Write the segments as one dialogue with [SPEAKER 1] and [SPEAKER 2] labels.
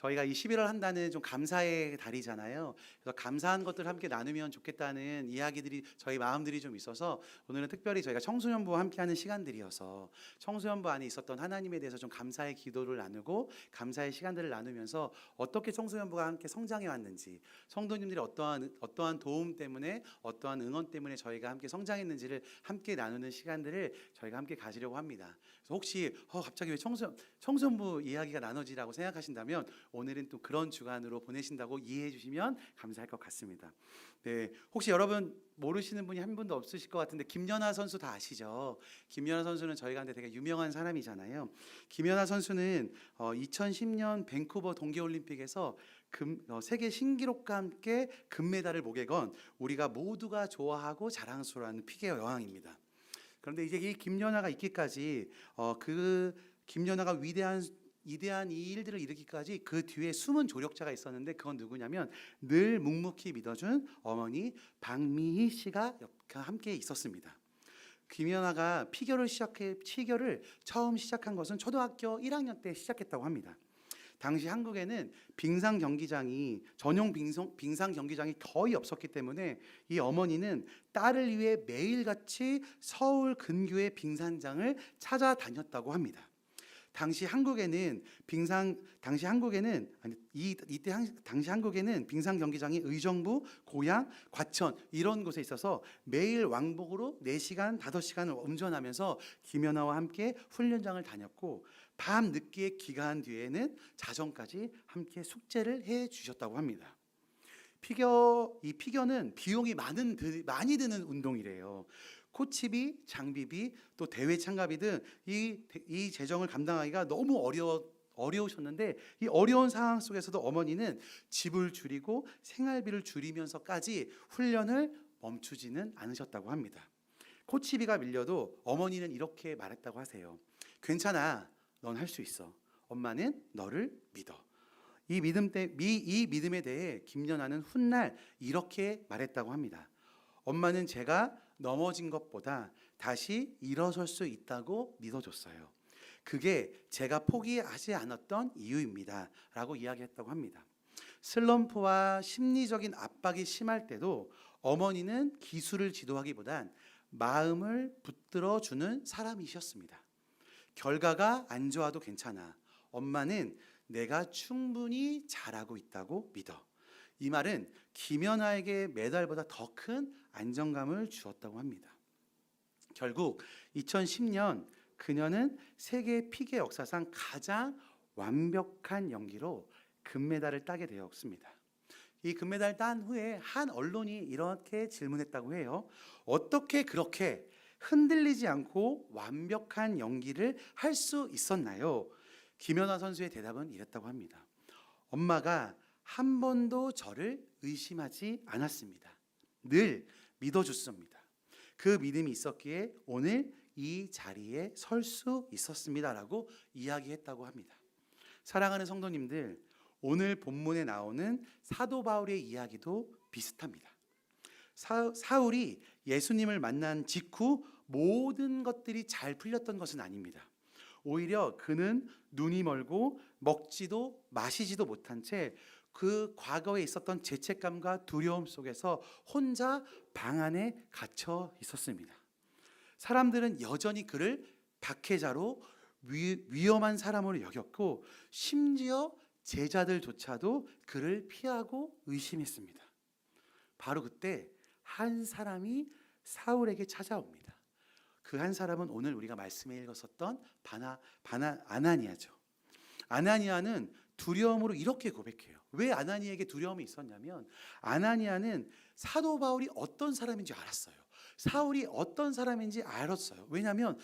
[SPEAKER 1] 저희가 이 11월 한 달은 좀 감사의 달이잖아요. 그래서 감사한 것들 함께 나누면 좋겠다는 이야기들이 저희 마음들이 좀 있어서 오늘은 특별히 저희가 청소년부와 함께하는 시간들이어서 청소년부 안에 있었던 하나님에 대해서 좀 감사의 기도를 나누고 감사의 시간들을 나누면서 어떻게 청소년부가 함께 성장해 왔는지, 성도님들이 어떠한 도움 때문에, 어떠한 응원 때문에 저희가 함께 성장했는지를 함께 나누는 시간들을 저희가 함께 가지려고 합니다. 그래서 혹시 갑자기 왜 청소년부 이야기가 나눠지라고 생각하신다면 오늘은 또 그런 주간으로 보내신다고 이해해 주시면 감사할 것 같습니다. 네, 혹시 여러분 모르시는 분이 한 분도 없으실 것 같은데 김연아 선수 다 아시죠? 김연아 선수는 저희 가운데 되게 유명한 사람이잖아요. 김연아 선수는 2010년 밴쿠버 동계올림픽에서 세계 신기록과 함께 금메달을 목에 건 우리가 모두가 좋아하고 자랑스러워하는 피겨 여왕입니다. 그런데 이제 이 김연아가 있기까지 그 김연아가 위대한 이 일들을 이루기까지 그 뒤에 숨은 조력자가 있었는데 그건 누구냐면 늘 묵묵히 믿어준 어머니 박미희 씨가 함께 있었습니다. 김연아가 피겨를 처음 시작한 것은 초등학교 1학년 때 시작했다고 합니다. 당시 한국에는 전용 빙상 경기장이 거의 없었기 때문에 이 어머니는 딸을 위해 매일같이 서울 근교의 빙산장을 찾아다녔다고 합니다. 당시 한국에는 빙상 경기장이 의정부, 고양, 과천 이런 곳에 있어서 매일 왕복으로 4시간, 5시간을 운전하면서 김연아와 함께 훈련장을 다녔고 밤 늦게 귀가한 뒤에는 자정까지 함께 숙제를 해 주셨다고 합니다. 이 피겨는 비용이 많이 드는 운동이래요. 코치비, 장비비, 또 대회 참가비 등 이 재정을 감당하기가 너무 어려우셨는데 이 어려운 상황 속에서도 어머니는 집을 줄이고 생활비를 줄이면서까지 훈련을 멈추지는 않으셨다고 합니다. 코치비가 밀려도 어머니는 이렇게 말했다고 하세요. 괜찮아, 넌 할 수 있어. 엄마는 너를 믿어. 이 믿음에 대해 김연아는 훗날 이렇게 말했다고 합니다. 엄마는 제가 넘어진 것보다 다시 일어설 수 있다고 믿어줬어요. 그게 제가 포기하지 않았던 이유입니다. 라고 이야기했다고 합니다. 슬럼프와 심리적인 압박이 심할 때도 어머니는 기술을 지도하기보단 마음을 붙들어주는 사람이셨습니다. 결과가 안 좋아도 괜찮아. 엄마는 내가 충분히 잘하고 있다고 믿어. 이 말은 김연아에게 메달보다 더 큰 안정감을 주었다고 합니다. 결국 2010년 그녀는 세계 피겨 역사상 가장 완벽한 연기로 금메달을 따게 되었습니다. 이 금메달을 딴 후에 한 언론이 이렇게 질문했다고 해요. 어떻게 그렇게 흔들리지 않고 완벽한 연기를 할 수 있었나요? 김연아 선수의 대답은 이랬다고 합니다. 엄마가 한 번도 저를 의심하지 않았습니다. 늘 믿어줬습니다. 그 믿음이 있었기에 오늘 이 자리에 설 수 있었습니다라고 이야기했다고 합니다. 사랑하는 성도님들, 오늘 본문에 나오는 사도 바울의 이야기도 비슷합니다. 사울이 예수님을 만난 직후 모든 것들이 잘 풀렸던 것은 아닙니다. 오히려 그는 눈이 멀고 먹지도 마시지도 못한 채 그 과거에 있었던 죄책감과 두려움 속에서 혼자 방 안에 갇혀 있었습니다. 사람들은 여전히 그를 박해자로 위험한 사람으로 여겼고 심지어 제자들조차도 그를 피하고 의심했습니다. 바로 그때 한 사람이 사울에게 찾아옵니다. 그 한 사람은 오늘 우리가 말씀에 읽었었던 아나니아죠. 아나니아는 두려움으로 이렇게 고백해요. 왜 아나니아에게 두려움이 있었냐면 아나니아는 사도 바울이 어떤 사람인지 알았어요. 사울이 어떤 사람인지 알았어요. 왜냐하면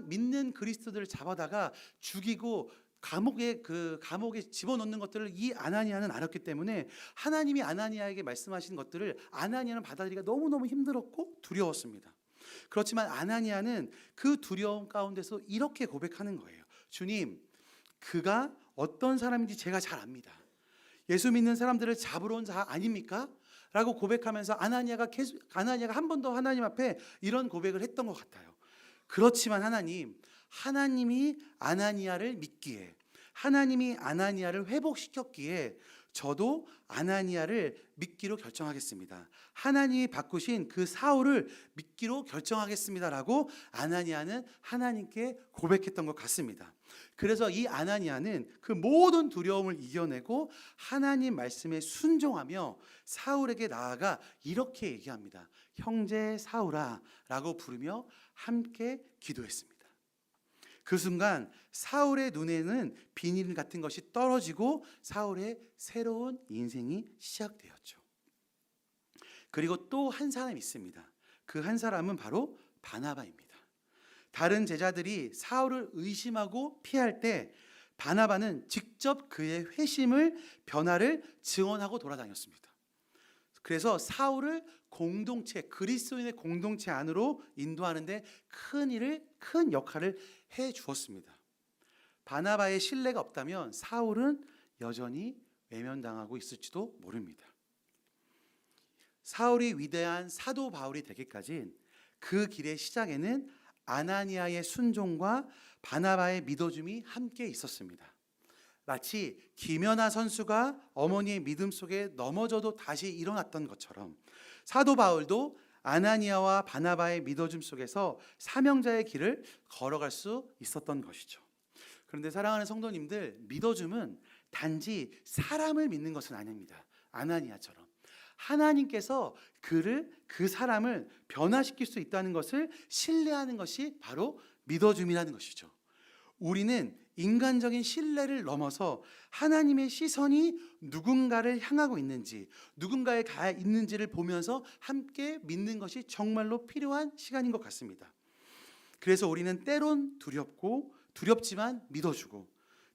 [SPEAKER 1] 믿는 그리스도들을 잡아다가 죽이고 감옥에 집어넣는 것들을 이 아나니아는 알았기 때문에 하나님이 아나니아에게 말씀하신 것들을 아나니아는 받아들이기가 너무너무 힘들었고 두려웠습니다. 그렇지만 아나니아는 그 두려움 가운데서 이렇게 고백하는 거예요. 주님, 그가 어떤 사람인지 제가 잘 압니다. 예수 믿는 사람들을 잡으러 온 자 아닙니까? 라고 고백하면서 아나니아가 한 번 더 하나님 앞에 이런 고백을 했던 것 같아요. 그렇지만 하나님이 아나니아를 믿기에 하나님이 아나니아를 회복시켰기에 저도 아나니아를 믿기로 결정하겠습니다. 하나님이 바꾸신 그 사울을 믿기로 결정하겠습니다라고 아나니아는 하나님께 고백했던 것 같습니다. 그래서 이 아나니아는 그 모든 두려움을 이겨내고 하나님 말씀에 순종하며 사울에게 나아가 이렇게 얘기합니다. 형제 사울아 라고 부르며 함께 기도했습니다. 그 순간 사울의 눈에는 비닐 같은 것이 떨어지고 사울의 새로운 인생이 시작되었죠. 그리고 또 한 사람이 있습니다. 그 한 사람은 바로 바나바입니다. 다른 제자들이 사울을 의심하고 피할 때 바나바는 직접 그의 회심을 변화를 증언하고 돌아다녔습니다. 그래서 사울을 공동체, 그리스도인의 공동체 안으로 인도하는데 큰 역할을 해 주었습니다. 바나바의 신뢰가 없다면 사울은 여전히 외면당하고 있을지도 모릅니다. 사울이 위대한 사도 바울이 되기까지 그 길의 시작에는 아나니아의 순종과 바나바의 믿어줌이 함께 있었습니다. 마치 김연아 선수가 어머니의 믿음 속에 넘어져도 다시 일어났던 것처럼 사도 바울도 아나니아와 바나바의 믿어줌 속에서 사명자의 길을 걸어갈 수 있었던 것이죠. 그런데 사랑하는 성도님들, 믿어줌은 단지 사람을 믿는 것은 아닙니다. 아나니아처럼 하나님께서 그 사람을 변화시킬 수 있다는 것을 신뢰하는 것이 바로 믿어줌이라는 것이죠. 우리는 인간적인 신뢰를 넘어서 하나님의 시선이 누군가를 향하고 있는지, 누군가에 가 있는지를 보면서 함께 믿는 것이 정말로 필요한 시간인 것 같습니다. 그래서 우리는 때론 두렵지만 믿어주고,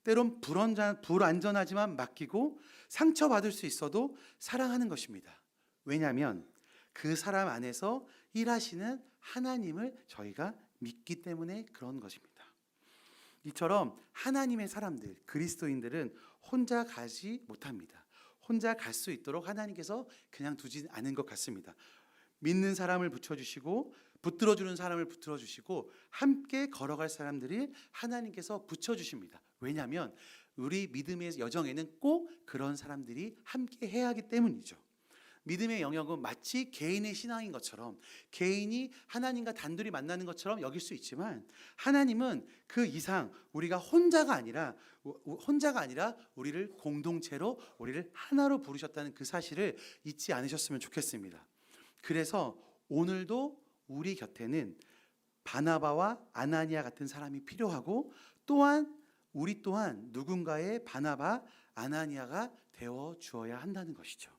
[SPEAKER 1] 때론 불안전하지만 맡기고, 상처받을 수 있어도 사랑하는 것입니다. 왜냐하면 그 사람 안에서 일하시는 하나님을 저희가 믿기 때문에 그런 것입니다. 이처럼 하나님의 사람들, 그리스도인들은 혼자 가지 못합니다. 혼자 갈 수 있도록 하나님께서 그냥 두지 않은 것 같습니다. 믿는 사람을 붙여주시고 붙들어주는 사람을 붙들어주시고 함께 걸어갈 사람들이 하나님께서 붙여주십니다. 왜냐하면 우리 믿음의 여정에는 꼭 그런 사람들이 함께 해야 하기 때문이죠. 믿음의 영역은 마치 개인의 신앙인 것처럼, 개인이 하나님과 단둘이 만나는 것처럼 여길 수 있지만 하나님은 그 이상 우리가 혼자가 아니라 우리를 공동체로, 우리를 하나로 부르셨다는 그 사실을 잊지 않으셨으면 좋겠습니다. 그래서 오늘도 우리 곁에는 바나바와 아나니아 같은 사람이 필요하고, 또한 우리 또한 누군가의 바나바, 아나니아가 되어 주어야 한다는 것이죠.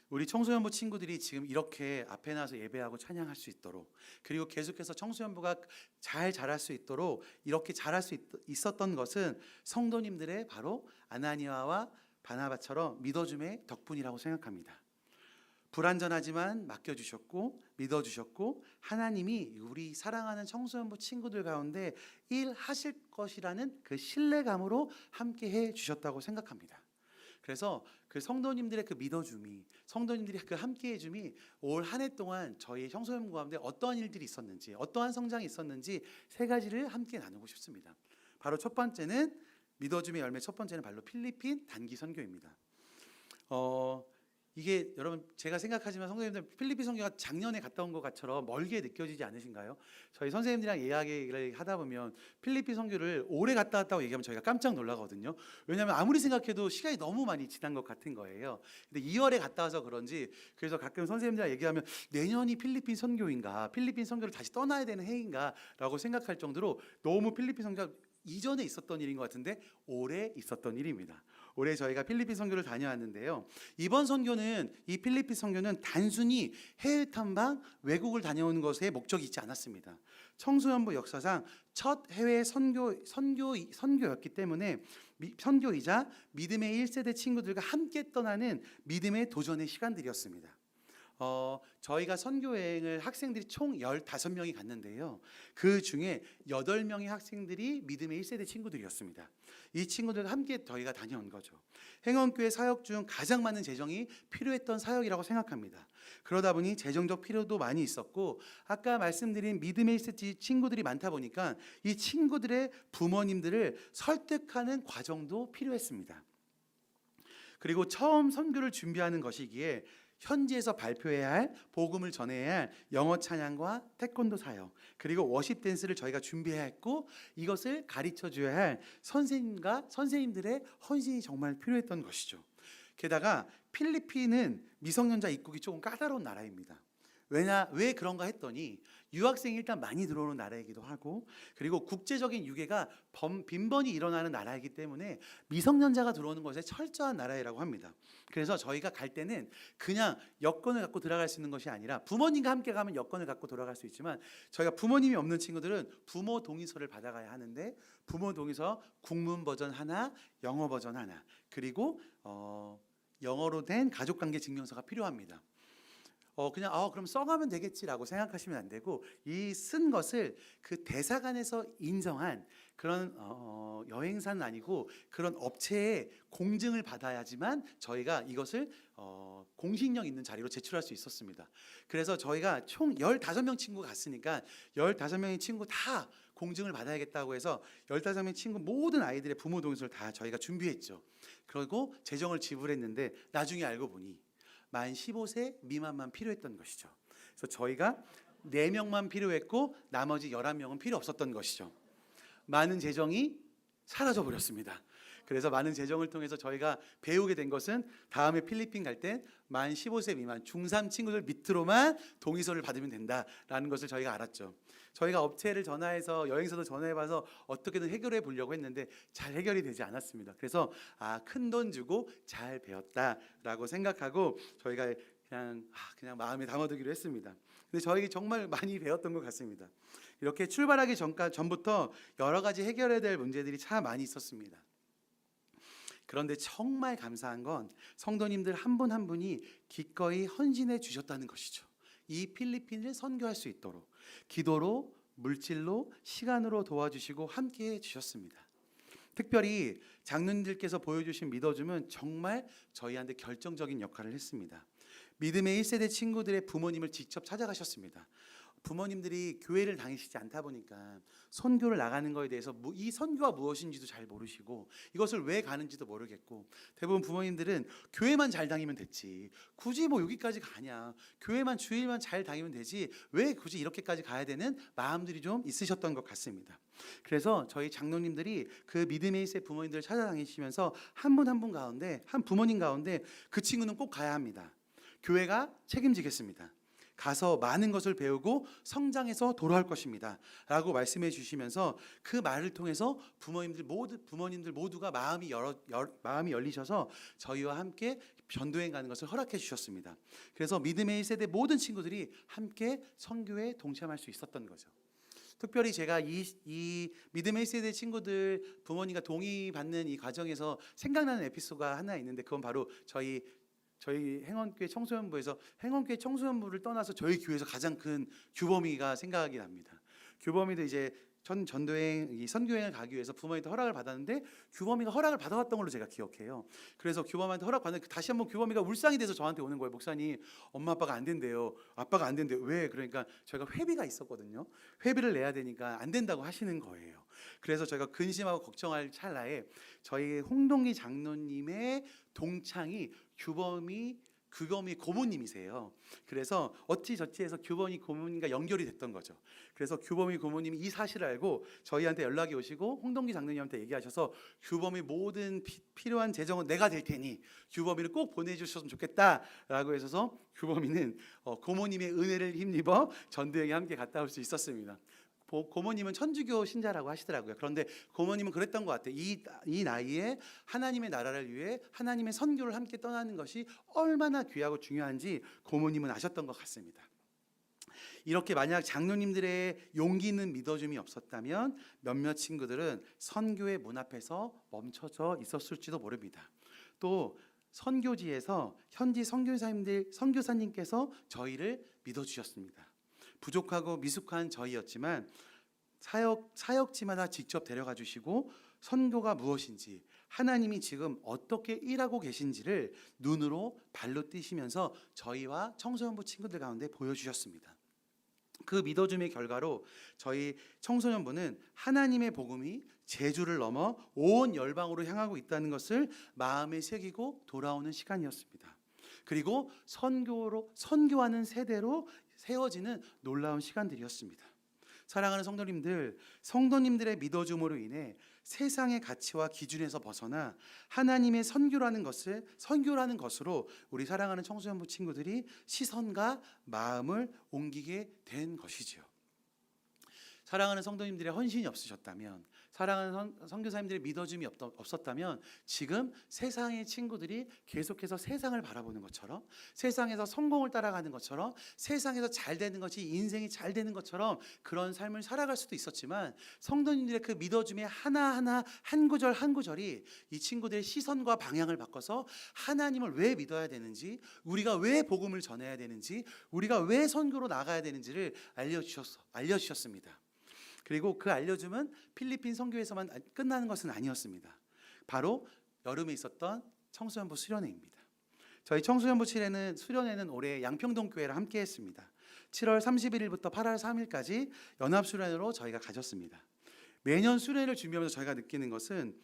[SPEAKER 1] 우리 청소년부 친구들이 지금 이렇게 앞에 나와서 예배하고 찬양할 수 있도록, 그리고 계속해서 청소년부가 잘 자랄 수 있도록 이렇게 자랄 수 있었던 것은 성도님들의 바로 아나니아와 바나바처럼 믿어줌의 덕분이라고 생각합니다. 불완전하지만 맡겨주셨고 믿어주셨고, 하나님이 우리 사랑하는 청소년부 친구들 가운데 일하실 것이라는 그 신뢰감으로 함께 해주셨다고 생각합니다. 그래서 그 성도님들의 그 믿어줌이, 성도님들이 그 함께해줌이 올 한 해 동안 저희 청소년부 가운데 어떠한 일들이 있었는지, 어떠한 성장이 있었는지 세 가지를 함께 나누고 싶습니다. 바로 첫 번째는, 믿어줌의 열매 첫 번째는 바로 필리핀 단기 선교입니다. 이게 여러분, 제가 생각하지만 성도님들 필리핀 선교가 작년에 갔다 온 것처럼 멀게 느껴지지 않으신가요? 저희 선생님들이랑 이야기를 하다 보면 필리핀 선교를 올해 갔다 왔다고 얘기하면 저희가 깜짝 놀라거든요. 왜냐하면 아무리 생각해도 시간이 너무 많이 지난 것 같은 거예요. 근데 2월에 갔다 와서 그런지, 그래서 가끔 선생님들이랑 얘기하면 내년이 필리핀 선교인가, 필리핀 선교를 다시 떠나야 되는 해인가 라고 생각할 정도로 너무 필리핀 선교가 이전에 있었던 일인 것 같은데 올해 있었던 일입니다. 올해 저희가 필리핀 선교를 다녀왔는데요. 이번 선교는, 이 필리핀 선교는 단순히 해외 탐방, 외국을 다녀오는 것에 목적이 있지 않았습니다. 청소년부 역사상 첫 해외 선교였기 때문에 선교이자 믿음의 1세대 친구들과 함께 떠나는 믿음의 도전의 시간들이었습니다. 저희가 선교 여행을 학생들이 총 15명이 갔는데요. 그 중에 8명의 학생들이 믿음의 1세대 친구들이었습니다. 이 친구들과 함께 저희가 다녀온 거죠. 행원교회 사역 중 가장 많은 재정이 필요했던 사역이라고 생각합니다. 그러다 보니 재정적 필요도 많이 있었고, 아까 말씀드린 믿음의 1세대 친구들이 많다 보니까 이 친구들의 부모님들을 설득하는 과정도 필요했습니다. 그리고 처음 선교를 준비하는 것이기에 현지에서 발표해야 할, 복음을 전해야 할 영어 찬양과 태권도 사역, 그리고 워십 댄스를 저희가 준비해야 했고, 이것을 가르쳐 줘야 할 선생님과 선생님들의 헌신이 정말 필요했던 것이죠. 게다가 필리핀은 미성년자 입국이 조금 까다로운 나라입니다. 왜 그런가 했더니 유학생이 일단 많이 들어오는 나라이기도 하고, 그리고 국제적인 유괴가 빈번히 일어나는 나라이기 때문에 미성년자가 들어오는 것에 철저한 나라라고 합니다. 그래서 저희가 갈 때는 그냥 여권을 갖고 들어갈 수 있는 것이 아니라, 부모님과 함께 가면 여권을 갖고 돌아갈 수 있지만 저희가 부모님이 없는 친구들은 부모 동의서를 받아가야 하는데, 부모 동의서 국문 버전 하나, 영어 버전 하나, 그리고 영어로 된 가족관계 증명서가 필요합니다. 그냥 그럼 써가면 되겠지라고 생각하시면 안 되고, 이 쓴 것을 그 대사관에서 인정한 그런 여행사는 아니고 그런 업체의 공증을 받아야지만 저희가 이것을 공신력 있는 자리로 제출할 수 있었습니다. 그래서 저희가 총 15명 친구가 갔으니까 15명의 친구 다 공증을 받아야겠다고 해서 15명 친구 모든 아이들의 부모 동의서를 다 저희가 준비했죠. 그리고 재정을 지불했는데 나중에 알고 보니 만 15세 미만만 필요했던 것이죠. 그래서 저희가 4명만 필요했고 나머지 11명은 필요 없었던 것이죠. 많은 재정이 사라져 버렸습니다. 그래서 많은 재정을 통해서 저희가 배우게 된 것은, 다음에 필리핀 갈 때 만 15세 미만 중3 친구들 밑으로만 동의서를 받으면 된다라는 것을 저희가 알았죠. 저희가 업체를 전화해서, 여행사도 전화해봐서 어떻게든 해결해 보려고 했는데 잘 해결이 되지 않았습니다. 그래서 큰 돈 주고 잘 배웠다라고 생각하고 저희가 그냥 마음에 담아두기로 했습니다. 근데 저희가 정말 많이 배웠던 것 같습니다. 이렇게 출발하기 전부터 여러 가지 해결해야 될 문제들이 참 많이 있었습니다. 그런데 정말 감사한 건 성도님들 한 분 한 분이 기꺼이 헌신해 주셨다는 것이죠. 이 필리핀을 선교할 수 있도록 기도로, 물질로, 시간으로 도와주시고 함께해 주셨습니다. 특별히 장로님들께서 보여주신 믿어줌은 정말 저희한테 결정적인 역할을 했습니다. 믿음의 1세대 친구들의 부모님을 직접 찾아가셨습니다. 부모님들이 교회를 다니시지 않다 보니까 선교를 나가는 거에 대해서 이 선교가 무엇인지도 잘 모르시고, 이것을 왜 가는지도 모르겠고, 대부분 부모님들은 교회만 잘 다니면 됐지, 굳이 여기까지 가냐, 교회만 주일만 잘 다니면 되지, 왜 굳이 이렇게까지 가야 되는 마음들이 좀 있으셨던 것 같습니다. 그래서 저희 장로님들이 그 믿음의 1세 부모님들을 찾아다니시면서 한 분 한 분 가운데, 한 부모님 가운데 그 친구는 꼭 가야 합니다, 교회가 책임지겠습니다, 가서 많은 것을 배우고 성장해서 돌아올 것입니다 라고 말씀해 주시면서, 그 말을 통해서 부모님들 모두가 마음이 열리셔서 저희와 함께 전도행 가는 것을 허락해 주셨습니다. 그래서 믿음의 1세대 모든 친구들이 함께 선교에 동참할 수 있었던 거죠. 특별히 제가 이 믿음의 1세대 친구들 부모님과 동의받는 이 과정에서 생각나는 에피소드가 하나 있는데, 그건 바로 저희 행원교회 청소년부에서, 행원교회 청소년부를 떠나서 저희 교회에서 가장 큰 규범이가 생각이 납니다. 규범이도 이제 전도행, 선교행을 가기 위해서 부모님한테 허락을 받았는데 규범이가 허락을 받아왔던 걸로 제가 기억해요. 그래서 규범한테 허락 받는 다시 한번 규범이가 울상이 돼서 저한테 오는 거예요. 목사님, 엄마 아빠가 안 된대요. 아빠가 안 된대요. 왜? 그러니까 저희가 회비가 있었거든요. 회비를 내야 되니까 안 된다고 하시는 거예요. 그래서 저희가 근심하고 걱정할 찰나에 저희 홍동기 장로님의 동창이 규범이 고모님이세요. 그래서 어찌저찌해서 규범이 고모님과 연결이 됐던 거죠. 그래서 규범이 고모님이 이 사실을 알고 저희한테 연락이 오시고 홍동기 장로님한테 얘기하셔서, 규범이 모든 필요한 재정은 내가 될 테니 규범이를 꼭 보내주셨으면 좋겠다라고 하셔서 규범이는 고모님의 은혜를 힘입어 전도여행에 함께 갔다 올 수 있었습니다. 고모님은 천주교 신자라고 하시더라고요. 그런데 고모님은 그랬던 것 같아요. 이 나이에 하나님의 나라를 위해 하나님의 선교를 함께 떠나는 것이 얼마나 귀하고 중요한지 고모님은 아셨던 것 같습니다. 이렇게 만약 장로님들의 용기 있는 믿어줌이 없었다면 몇몇 친구들은 선교의 문 앞에서 멈춰져 있었을지도 모릅니다. 또 선교지에서 현지 선교사님께서 저희를 믿어주셨습니다. 부족하고 미숙한 저희였지만 사역지마다 직접 데려가 주시고 선교가 무엇인지, 하나님이 지금 어떻게 일하고 계신지를 눈으로 발로 뛰시면서 저희와 청소년부 친구들 가운데 보여주셨습니다. 그 믿어줌의 결과로 저희 청소년부는 하나님의 복음이 제주를 넘어 온 열방으로 향하고 있다는 것을 마음에 새기고 돌아오는 시간이었습니다. 그리고 선교하는 세대로 세워지는 놀라운 시간들이었습니다. 사랑하는 성도님들의 믿어줌으로 인해 세상의 가치와 기준에서 벗어나 하나님의 선교라는 것으로 우리 사랑하는 청소년부 친구들이 시선과 마음을 옮기게 된 것이지요. 사랑하는 성도님들의 헌신이 없으셨다면, 사랑하는 선교사님들의 믿어줌이 없었다면 지금 세상의 친구들이 계속해서 세상을 바라보는 것처럼, 세상에서 성공을 따라가는 것처럼, 세상에서 잘 되는 것이 인생이 잘 되는 것처럼 그런 삶을 살아갈 수도 있었지만, 성도님들의 그 믿어줌의 하나하나 한 구절 한 구절이 이 친구들의 시선과 방향을 바꿔서 하나님을 왜 믿어야 되는지, 우리가 왜 복음을 전해야 되는지, 우리가 왜 선교로 나가야 되는지를 알려주셨습니다. 그리고 그 알려줌은 필리핀 선교에서만 끝나는 것은 아니었습니다. 바로 여름에 있었던 청소년부 수련회입니다. 저희 청소년부 수련회는 올해 양평동 교회랑 함께 했습니다. 7월 31일부터 8월 3일까지 연합수련회로 저희가 가졌습니다. 매년 수련회를 준비하면서 저희가 느끼는 것은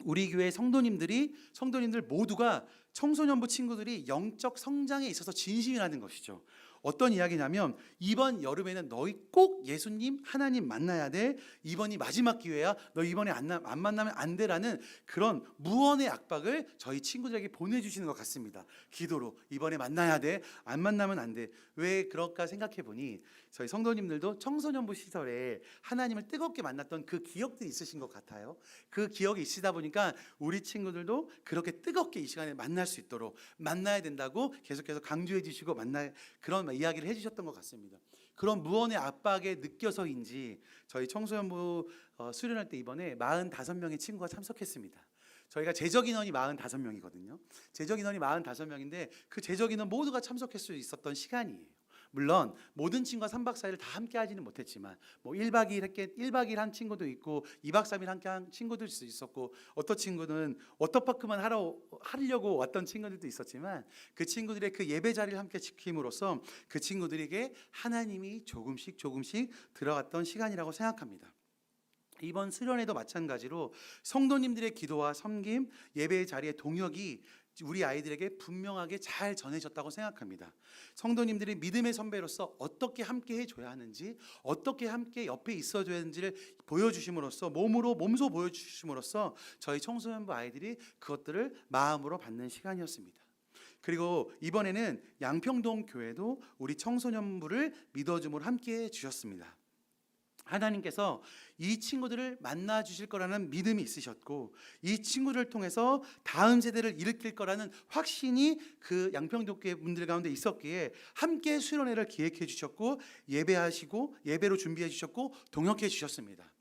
[SPEAKER 1] 우리 교회 성도님들 모두가 청소년부 친구들이 영적 성장에 있어서 진심이라는 것이죠. 어떤 이야기냐면, 이번 여름에는 너희 꼭 예수님 하나님 만나야 돼, 이번이 마지막 기회야, 너 이번에 안 만나면 안 돼라는 그런 무언의 압박을 저희 친구들에게 보내주시는 것 같습니다. 기도로 이번에 만나야 돼, 안 만나면 안 돼. 왜 그럴까 생각해 보니 저희 성도님들도 청소년부 시절에 하나님을 뜨겁게 만났던 그 기억들이 있으신 것 같아요. 그 기억이 있으다 보니까 우리 친구들도 그렇게 뜨겁게 이 시간에 만날 수 있도록, 만나야 된다고 계속해서 강조해 주시고 그런 이야기를 해주셨던 것 같습니다. 그런 무언의 압박에 느껴서인지 저희 청소년부 수련할 때 이번에 45명의 친구가 참석했습니다. 저희가 제적 인원이 45명이거든요. 제적 인원이 45명인데 그 제적 인원 모두가 참석할 수 있었던 시간이에요. 물론 모든 친구가 3박 4일을 다 함께 하지는 못했지만, 1박 2일 한 친구도 있고 2박 3일 함께 한 친구도 있었고, 어떤 친구는 워터파크만 하려고 왔던 친구들도 있었지만, 그 친구들의 그 예배 자리를 함께 지킴으로써 그 친구들에게 하나님이 조금씩 들어갔던 시간이라고 생각합니다. 이번 수련회도 마찬가지로 성도님들의 기도와 섬김, 예배의 자리의 동역이 우리 아이들에게 분명하게 잘 전해졌다고 생각합니다. 성도님들이 믿음의 선배로서 어떻게 함께 해줘야 하는지, 어떻게 함께 옆에 있어줘야 하는지를 보여주심으로써, 몸소 보여주심으로써 저희 청소년부 아이들이 그것들을 마음으로 받는 시간이었습니다. 그리고 이번에는 양평동 교회도 우리 청소년부를 믿어줌으로 함께 해주셨습니다. 하나님께서 이 친구들을 만나 주실 거라는 믿음이 있으셨고, 이 친구들을 통해서 다음 세대를 일으킬 거라는 확신이 그 양평동 교회 분들 가운데 있었기에 함께 수련회를 기획해 주셨고, 예배로 준비해 주셨고 동역해 주셨습니다.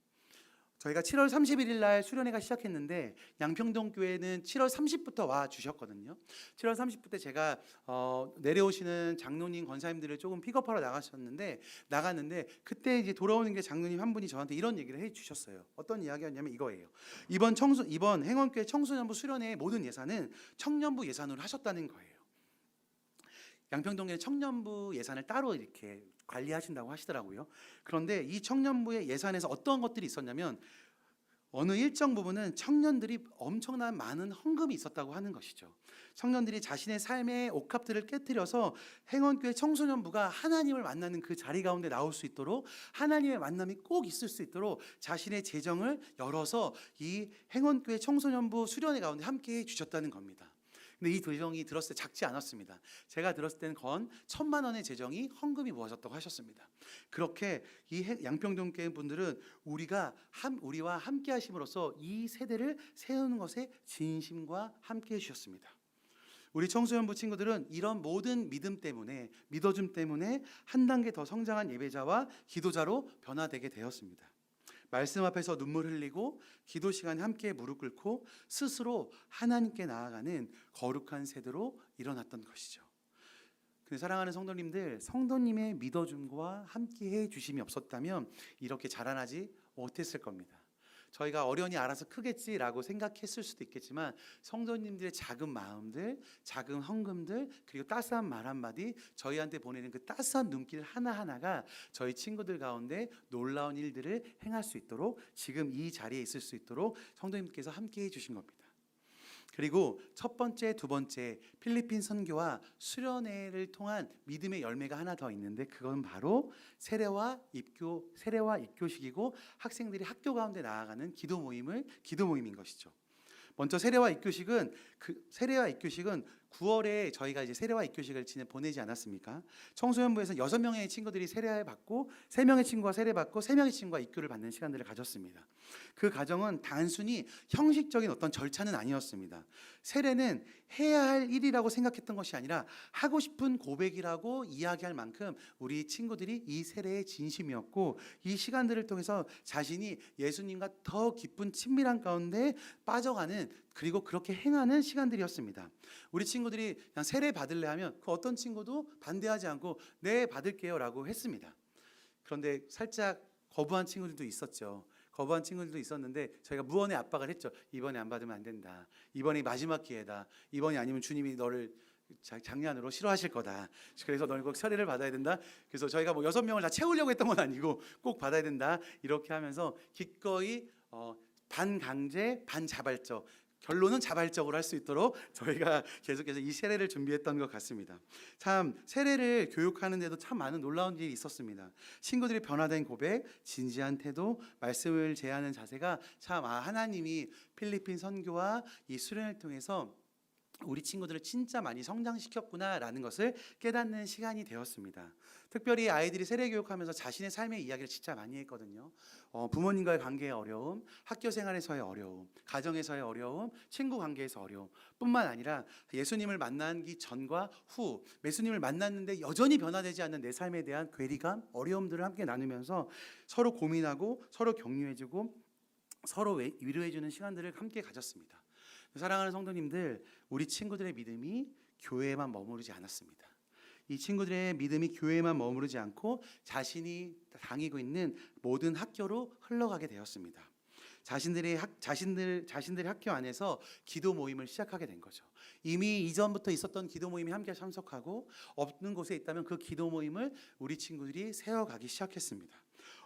[SPEAKER 1] 저희가 7월 31일 날 수련회가 시작했는데 양평동 교회는 7월 30부터 와 주셨거든요. 7월 30분 때 제가 내려오시는 장로님 권사님들을 조금 픽업하러 나갔는데 그때 이제 돌아오는 게 장로님 한 분이 저한테 이런 얘기를 해 주셨어요. 어떤 이야기였냐면 이거예요. 이번 행원교회 청소년부 수련회의 모든 예산은 청년부 예산으로 하셨다는 거예요. 양평동에 청년부 예산을 따로 이렇게 관리하신다고 하시더라고요. 그런데 이 청년부의 예산에서 어떤 것들이 있었냐면, 어느 일정 부분은 청년들이 엄청난 많은 헌금이 있었다고 하는 것이죠. 청년들이 자신의 삶의 옥합들을 깨트려서 행원교회 청소년부가 하나님을 만나는 그 자리 가운데 나올 수 있도록, 하나님의 만남이 꼭 있을 수 있도록 자신의 재정을 열어서 이 행원교회 청소년부 수련회 가운데 함께 해주셨다는 겁니다. 근데 이 재정이 들었을 때 작지 않았습니다. 제가 들었을 때는 건 1,000만 원의 재정이 헌금이 모아졌다고 하셨습니다. 그렇게 이 양평동 교회 분들은 우리와 함께 하심으로써 이 세대를 세우는 것에 진심과 함께 해주셨습니다. 우리 청소년부 친구들은 이런 모든 믿어줌 때문에 한 단계 더 성장한 예배자와 기도자로 변화되게 되었습니다. 말씀 앞에서 눈물 흘리고 기도 시간에 함께 무릎 꿇고 스스로 하나님께 나아가는 거룩한 세대로 일어났던 것이죠. 근데 사랑하는 성도님들, 성도님의 믿어줌과 함께해 주심이 없었다면 이렇게 자라나지 못했을 겁니다. 저희가 어련히 알아서 크겠지라고 생각했을 수도 있겠지만 성도님들의 작은 마음들, 작은 헌금들, 그리고 따스한 말 한마디, 저희한테 보내는 그 따스한 눈길 하나하나가 저희 친구들 가운데 놀라운 일들을 행할 수 있도록, 지금 이 자리에 있을 수 있도록 성도님께서 함께해 주신 겁니다. 그리고 첫 번째, 두 번째 필리핀 선교와 수련회를 통한 믿음의 열매가 하나 더 있는데, 그건 바로 세례와 입교식이고 학생들이 학교 가운데 나아가는 기도 모임인 것이죠. 먼저 세례와 입교식은 9월에 저희가 이제 세례와 입교식을 보내지 않았습니까? 청소년부에서 6명의 친구들이 세례를 받고 3명의 친구가 세례 받고 3명의 친구가 입교를 받는 시간들을 가졌습니다. 그 과정은 단순히 형식적인 어떤 절차는 아니었습니다. 세례는 해야 할 일이라고 생각했던 것이 아니라 하고 싶은 고백이라고 이야기할 만큼 우리 친구들이 이 세례의 진심이었고, 이 시간들을 통해서 자신이 예수님과 더 깊은 친밀한 가운데 빠져가는, 그리고 그렇게 행하는 시간들이었습니다. 우리 친구들이 그냥 세례 받을래 하면 그 어떤 친구도 반대하지 않고 네 받을게요 라고 했습니다. 그런데 살짝 거부한 친구들도 있었죠. 거부한 친구들도 있었는데 저희가 무언의 압박을 했죠. 이번에 안 받으면 안 된다. 이번이 마지막 기회다. 이번이 아니면 주님이 너를 장난으로 싫어하실 거다. 그래서 너는 꼭 세례를 받아야 된다. 그래서 저희가 뭐 6명을 다 채우려고 했던 건 아니고 꼭 받아야 된다. 이렇게 하면서 기꺼이 반강제 반자발적, 결론은 자발적으로 할 수 있도록 저희가 계속해서 이 세례를 준비했던 것 같습니다. 참 세례를 교육하는 데도 참 많은 놀라운 일이 있었습니다. 친구들이 변화된 고백, 진지한 태도, 말씀을 제하는 자세가 참 하나님이 필리핀 선교와 이 수련을 통해서 우리 친구들을 진짜 많이 성장시켰구나라는 것을 깨닫는 시간이 되었습니다. 특별히 아이들이 세례 교육하면서 자신의 삶의 이야기를 진짜 많이 했거든요. 부모님과의 관계의 어려움, 학교 생활에서의 어려움, 가정에서의 어려움, 친구 관계에서 어려움 뿐만 아니라 예수님을 만나기 전과 후, 예수님을 만났는데 여전히 변화되지 않는 내 삶에 대한 괴리감, 어려움들을 함께 나누면서 서로 고민하고 서로 격려해주고 서로 위로해주는 시간들을 함께 가졌습니다. 사랑하는 성도님들, 우리 친구들의 믿음이 교회에만 머무르지 않았습니다. 이 친구들의 믿음이 교회에만 머무르지 않고 자신이 다니고 있는 모든 학교로 흘러가게 되었습니다. 자신들의 학교 안에서 기도 모임을 시작하게 된 거죠. 이미 이전부터 있었던 기도 모임에 함께 참석하고, 없는 곳에 있다면 그 기도 모임을 우리 친구들이 세워가기 시작했습니다.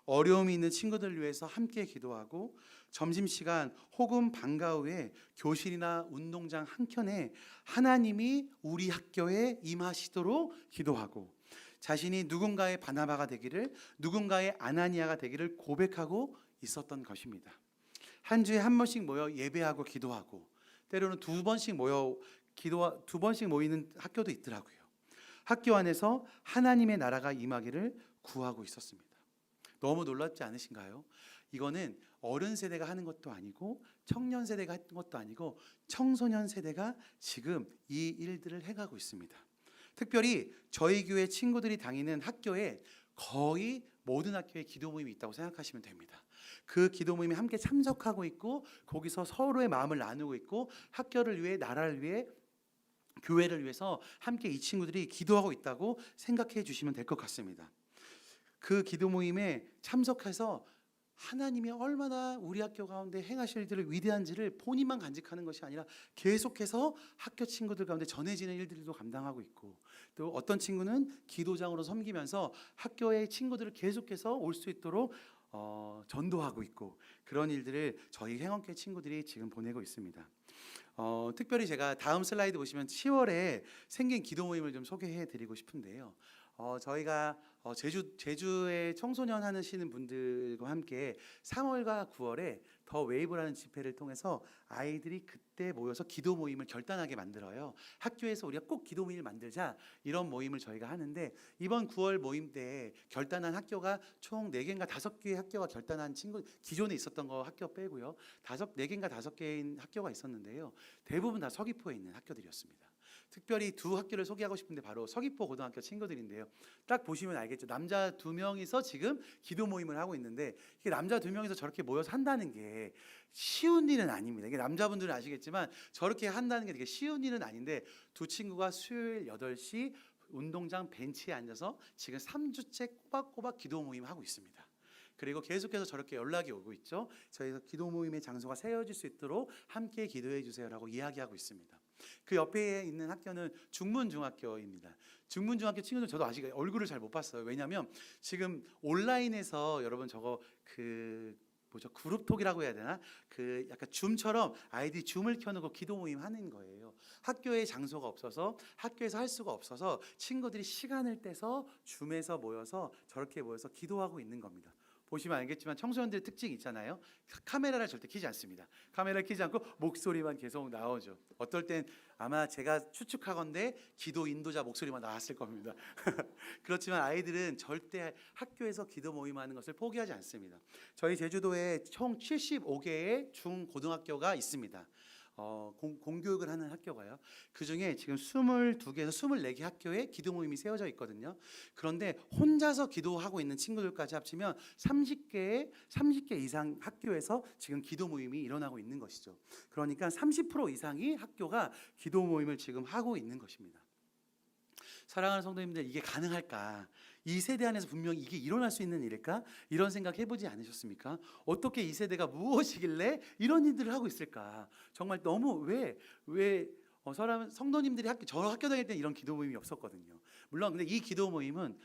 [SPEAKER 1] 어려움이 있는 친구들을 위해서 함께 기도하고, 점심시간 혹은 방과 후에 교실이나 운동장 한켠에 하나님이 우리 학교에 임하시도록 기도하고, 자신이 누군가의 바나바가 되기를, 누군가의 아나니아가 되기를 고백하고 있었던 것입니다. 한 주에 한 번씩 모여 예배하고 기도하고, 때로는 두 번씩 모이는 학교도 있더라고요. 학교 안에서 하나님의 나라가 임하기를 구하고 있었습니다. 너무 놀랍지 않으신가요? 이거는 어른 세대가 하는 것도 아니고 청년 세대가 했던 것도 아니고 청소년 세대가 지금 이 일들을 해가고 있습니다. 특별히 저희 교회 친구들이 다니는 학교에 거의 모든 학교에 기도 모임이 있다고 생각하시면 됩니다. 그 기도 모임에 함께 참석하고 있고, 거기서 서로의 마음을 나누고 있고, 학교를 위해, 나라를 위해, 교회를 위해서 함께 이 친구들이 기도하고 있다고 생각해 주시면 될 것 같습니다. 그 기도 모임에 참석해서 하나님이 얼마나 우리 학교 가운데 행하실 일들을 위대한지를 본인만 간직하는 것이 아니라 계속해서 학교 친구들 가운데 전해지는 일들도 감당하고 있고, 또 어떤 친구는 기도장으로 섬기면서 학교의 친구들을 계속해서 올 수 있도록 전도하고 있고, 그런 일들을 저희 행원교회 친구들이 지금 보내고 있습니다. 특별히 제가 다음 슬라이드 보시면 10월에 생긴 기도 모임을 좀 소개해 드리고 싶은데요. 저희가 제주의 청소년 하시는 분들과 함께 3월과 9월에 더 웨이브라는 집회를 통해서 아이들이 그때 모여서 기도 모임을 결단하게 만들어요. 학교에서 우리가 꼭 기도 모임을 만들자, 이런 모임을 저희가 하는데, 이번 9월 모임 때 결단한 학교가 총 4개인가 5개의 학교가 결단한 기존에 있었던 거 학교 빼고요, 4개인가 5개인 학교가 있었는데요. 대부분 다 서귀포에 있는 학교들이었습니다. 특별히 두 학교를 소개하고 싶은데 바로 서귀포 고등학교 친구들인데요. 딱 보시면 알겠죠. 남자 두 명이서 지금 기도 모임을 하고 있는데 이게 남자 두 명이서 저렇게 모여서 한다는 게 쉬운 일은 아닙니다. 이게 남자분들은 아시겠지만 저렇게 한다는 게 되게 쉬운 일은 아닌데 두 친구가 수요일 8시 운동장 벤치에 앉아서 지금 3주째 꼬박꼬박 기도 모임 하고 있습니다. 그리고 계속해서 저렇게 연락이 오고 있죠. 저희가 기도 모임의 장소가 세워질 수 있도록 함께 기도해 주세요라고 이야기하고 있습니다. 그 옆에 있는 학교는 중문중학교입니다. 중문중학교 친구들 저도 아직 얼굴을 잘 못 봤어요. 왜냐하면 지금 온라인에서 여러분 저거 그룹톡이라고 해야 되나? 그 약간 줌처럼 아이들이 줌을 켜놓고 기도 모임 하는 거예요. 학교에 장소가 없어서 학교에서 할 수가 없어서 친구들이 시간을 떼서 줌에서 모여서 저렇게 모여서 기도하고 있는 겁니다. 보시면 알겠지만 청소년들의 특징이 있잖아요. 카메라를 절대 켜지 않습니다. 카메라를 켜지 않고 목소리만 계속 나오죠. 어떨 땐 아마 제가 추측하건대 기도 인도자 목소리만 나왔을 겁니다. 그렇지만 아이들은 절대 학교에서 기도 모임하는 것을 포기하지 않습니다. 저희 제주도에 총 75개의 중고등학교가 있습니다. 공교육을 하는 학교가요. 그중에 지금 22개에서 24개 학교에 기도 모임이 세워져 있거든요. 그런데 혼자서 기도하고 있는 친구들까지 합치면 30개 이상 학교에서 지금 기도 모임이 일어나고 있는 것이죠. 그러니까 30% 이상이 학교가 기도 모임을 지금 하고 있는 것입니다. 사랑하는 성도님들, 이게 가능할까? 이 세대 안에서 분명히 이게 일어날 수 있는 일일까? 이런 생각 해보지 않으셨습니까? 어떻게 이 세대가 무엇이길래 이런 일들을 하고 있을까? 정말 너무 성도님들이 저 학교 다닐 때 이런 기도 모임이 없었거든요. 물론 근데 이 기도 모임은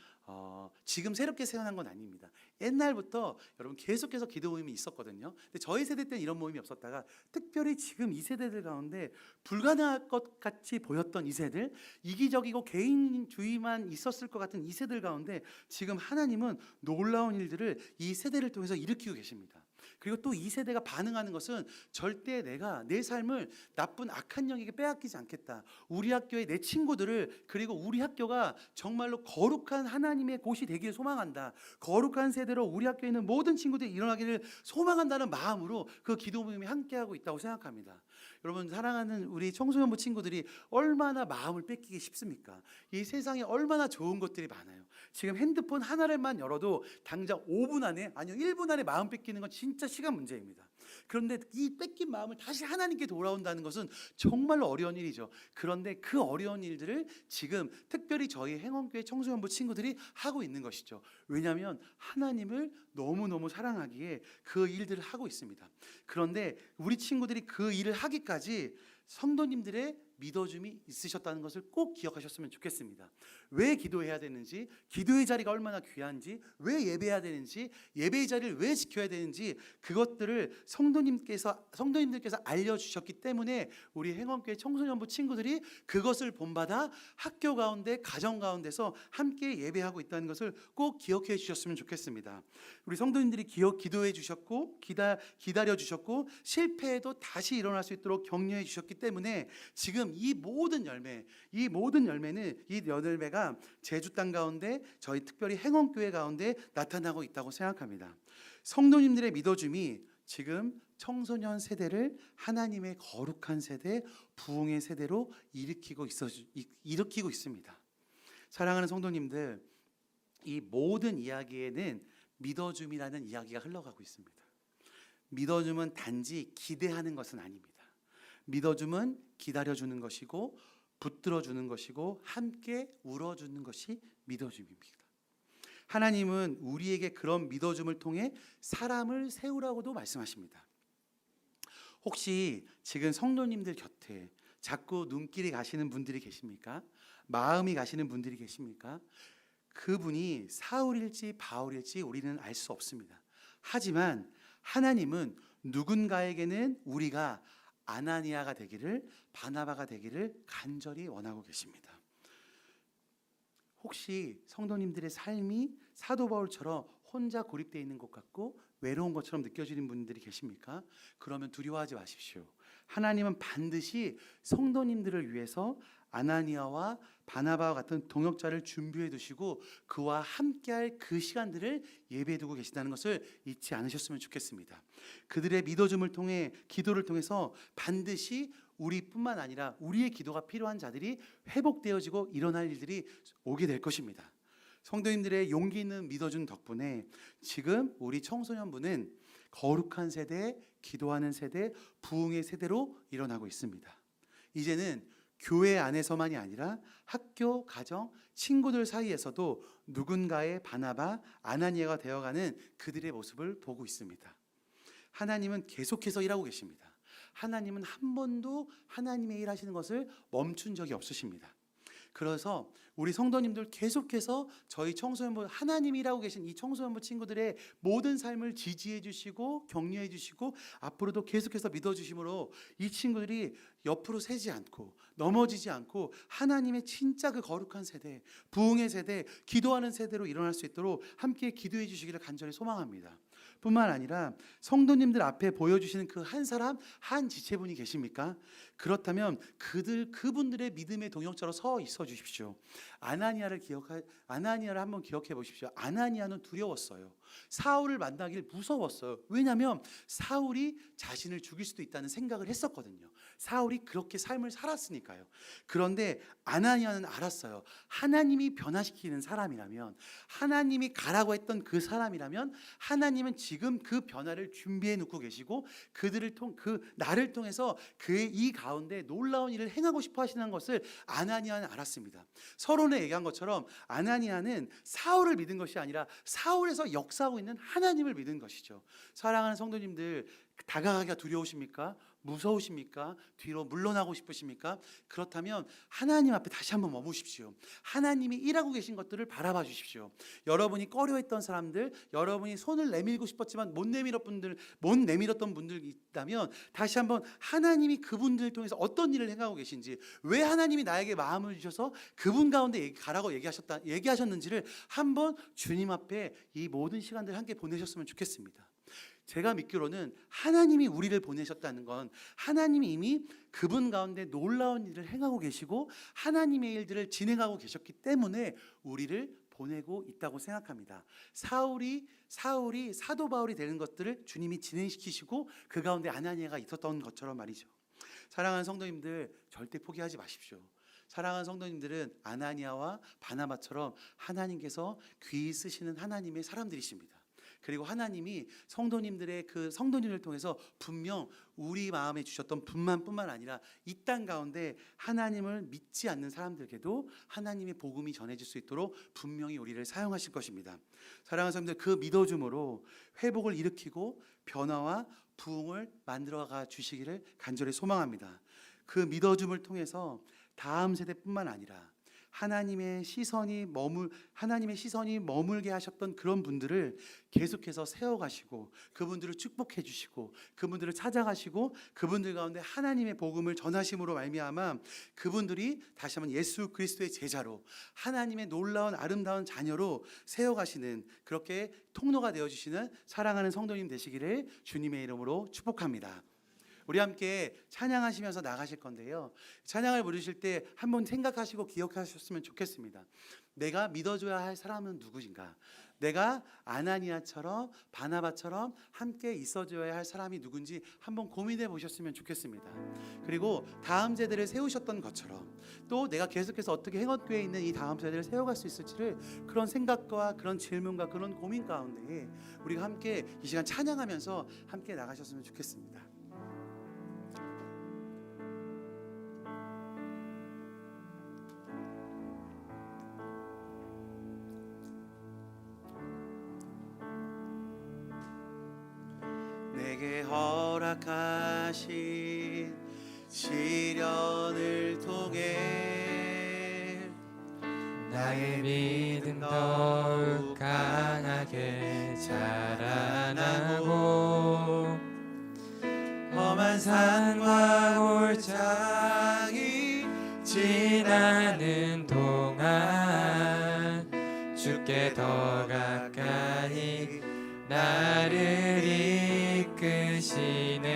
[SPEAKER 1] 지금 새롭게 생겨난 건 아닙니다. 옛날부터 여러분 계속해서 기도 모임이 있었거든요. 근데 저희 세대 때는 이런 모임이 없었다가 특별히 지금 이 세대들 가운데 불가능할 것 같이 보였던 이 세대들, 이기적이고 개인주의만 있었을 것 같은 이 세대들 가운데 지금 하나님은 놀라운 일들을 이 세대를 통해서 일으키고 계십니다. 그리고 또 이 세대가 반응하는 것은 절대 내가 내 삶을 나쁜 악한 영에게 빼앗기지 않겠다. 우리 학교의 내 친구들을, 그리고 우리 학교가 정말로 거룩한 하나님의 곳이 되기를 소망한다. 거룩한 세대로 우리 학교에 있는 모든 친구들이 일어나기를 소망한다는 마음으로 그 기도 모임이 함께하고 있다고 생각합니다. 여러분, 사랑하는 우리 청소년부 친구들이 얼마나 마음을 뺏기기 쉽습니까? 이 세상에 얼마나 좋은 것들이 많아요. 지금 핸드폰 하나를만 열어도 당장 5분 안에, 아니요 1분 안에 마음 뺏기는 건 진짜 시간 문제입니다. 그런데 이 뺏긴 마음을 다시 하나님께 돌아온다는 것은 정말로 어려운 일이죠. 그런데 그 어려운 일들을 지금 특별히 저희 행원교회 청소년부 친구들이 하고 있는 것이죠. 왜냐하면 하나님을 너무너무 사랑하기에 그 일들을 하고 있습니다. 그런데 우리 친구들이 그 일을 하기까지 성도님들의 믿어줌이 있으셨다는 것을 꼭 기억하셨으면 좋겠습니다. 왜 기도해야 되는지, 기도의 자리가 얼마나 귀한지, 왜 예배해야 되는지, 예배의 자리를 왜 지켜야 되는지, 그것들을 성도님들께서 알려주셨기 때문에 우리 행원교회 청소년부 친구들이 그것을 본받아 학교 가운데, 가정 가운데서 함께 예배하고 있다는 것을 꼭 기억해 주셨으면 좋겠습니다. 우리 성도님들이 기도해 주셨고 기다려 주셨고 실패해도 다시 일어날 수 있도록 격려해 주셨기 때문에 지금 이 모든 열매는, 이 열매가 제주 땅 가운데, 저희 특별히 행원교회 가운데 나타나고 있다고 생각합니다. 성도님들의 믿어줌이 지금 청소년 세대를 하나님의 거룩한 세대, 부흥의 세대로 일으키고 있습니다. 사랑하는 성도님들, 이 모든 이야기에는 믿어줌이라는 이야기가 흘러가고 있습니다. 믿어줌은 단지 기대하는 것은 아닙니다. 믿어줌은 기다려주는 것이고, 붙들어주는 것이고, 함께 울어주는 것이 믿어줌입니다. 하나님은 우리에게 그런 믿어줌을 통해 사람을 세우라고도 말씀하십니다. 혹시 지금 성도님들 곁에 자꾸 눈길이 가시는 분들이 계십니까? 마음이 가시는 분들이 계십니까? 그분이 사울일지 바울일지 우리는 알 수 없습니다. 하지만 하나님은 누군가에게는 우리가 아나니아가 되기를, 바나바가 되기를 간절히 원하고 계십니다. 혹시 성도님들의 삶이 사도 바울처럼 혼자 고립되어 있는 것 같고 외로운 것처럼 느껴지는 분들이 계십니까? 그러면 두려워하지 마십시오. 하나님은 반드시 성도님들을 위해서 아나니아와 바나바와 같은 동역자를 준비해 두시고 그와 함께할 그 시간들을 예배해 두고 계시다는 것을 잊지 않으셨으면 좋겠습니다. 그들의 믿어줌을 통해, 기도를 통해서 반드시 우리뿐만 아니라 우리의 기도가 필요한 자들이 회복되어지고 일어날 일들이 오게 될 것입니다. 성도님들의 용기 있는 믿어준 덕분에 지금 우리 청소년부는 거룩한 세대, 기도하는 세대, 부흥의 세대로 일어나고 있습니다. 이제는 교회 안에서만이 아니라 학교, 가정, 친구들 사이에서도 누군가의 바나바, 아나니아가 되어가는 그들의 모습을 보고 있습니다. 하나님은 계속해서 일하고 계십니다. 하나님은 한 번도 하나님의 일하시는 것을 멈춘 적이 없으십니다. 그래서 우리 성도님들 계속해서 저희 청소년부, 하나님이 일하고 계신 이 청소년부 친구들의 모든 삶을 지지해 주시고 격려해 주시고 앞으로도 계속해서 믿어주심으로 이 친구들이 옆으로 새지 않고 넘어지지 않고 하나님의 진짜 그 거룩한 세대, 부흥의 세대, 기도하는 세대로 일어날 수 있도록 함께 기도해 주시기를 간절히 소망합니다. 뿐만 아니라 성도님들 앞에 보여주시는 그 한 사람, 한 지체분이 계십니까? 그렇다면 그분들의 믿음의 동역자로 서 있어 주십시오. 아나니아를 한번 기억해 보십시오. 아나니아는 두려웠어요. 사울을 만나길 무서웠어요. 왜냐하면 사울이 자신을 죽일 수도 있다는 생각을 했었거든요. 사울이 그렇게 삶을 살았으니까요. 그런데 아나니아는 알았어요. 하나님이 변화시키는 사람이라면, 하나님이 가라고 했던 그 사람이라면 하나님은 지금 그 변화를 준비해 놓고 계시고 나를 통해서 이 가운데 놀라운 일을 행하고 싶어 하시는 것을 아나니아는 알았습니다. 서론에 얘기한 것처럼 아나니아는 사울을 믿은 것이 아니라 사울에서 역사하고 있는 하나님을 믿은 것이죠. 사랑하는 성도님들, 다가가기가 두려우십니까? 무서우십니까? 뒤로 물러나고 싶으십니까? 그렇다면 하나님 앞에 다시 한번 머무십시오. 하나님이 일하고 계신 것들을 바라봐 주십시오. 여러분이 꺼려했던 사람들, 여러분이 손을 내밀고 싶었지만 못 내밀었던 분들 있다면 다시 한번 하나님이 그분들을 통해서 어떤 일을 행하고 계신지, 왜 하나님이 나에게 마음을 주셔서 그분 가운데 가라고 얘기하셨는지를 한번 주님 앞에 이 모든 시간들 함께 보내셨으면 좋겠습니다. 제가 믿기로는 하나님이 우리를 보내셨다는 건 하나님이 이미 그분 가운데 놀라운 일을 행하고 계시고 하나님의 일들을 진행하고 계셨기 때문에 우리를 보내고 있다고 생각합니다. 사울이 사도 바울이 되는 것들을 주님이 진행시키시고 그 가운데 아나니아가 있었던 것처럼 말이죠. 사랑하는 성도님들, 절대 포기하지 마십시오. 사랑하는 성도님들은 아나니아와 바나바처럼 하나님께서 귀히 쓰시는 하나님의 사람들이십니다. 그리고 하나님이 성도님들을 통해서 분명 우리 마음에 주셨던 분만뿐만 아니라 이 땅 가운데 하나님을 믿지 않는 사람들에게도 하나님의 복음이 전해질 수 있도록 분명히 우리를 사용하실 것입니다. 사랑하는 성도님들, 그 믿어줌으로 회복을 일으키고 변화와 부흥을 만들어가 주시기를 간절히 소망합니다. 그 믿어줌을 통해서 다음 세대뿐만 아니라 하나님의 시선이 머물게 하셨던 그런 분들을 계속해서 세워가시고 그분들을 축복해 주시고 그분들을 찾아가시고 그분들 가운데 하나님의 복음을 전하심으로 말미암아 그분들이 다시 한번 예수 그리스도의 제자로 하나님의 놀라운 아름다운 자녀로 세워가시는, 그렇게 통로가 되어주시는 사랑하는 성도님 되시기를 주님의 이름으로 축복합니다. 우리 함께 찬양하시면서 나가실 건데요, 찬양을 부르실 때 한번 생각하시고 기억하셨으면 좋겠습니다. 내가 믿어줘야 할 사람은 누구인가? 내가 아나니아처럼 바나바처럼 함께 있어줘야 할 사람이 누군지 한번 고민해 보셨으면 좋겠습니다. 그리고 다음 세대를 세우셨던 것처럼 또 내가 계속해서 어떻게 행업교회에 있는 이 다음 세대를 세워갈 수 있을지를, 그런 생각과 그런 질문과 그런 고민 가운데 우리가 함께 이 시간 찬양하면서 함께 나가셨으면 좋겠습니다. 내게 허락하신 시련을 통해
[SPEAKER 2] 나의 믿음 더욱 강하게 자라나고 험한 산과 골짜기 지나는 동안 주께 더 가까이 나를 이끄시네.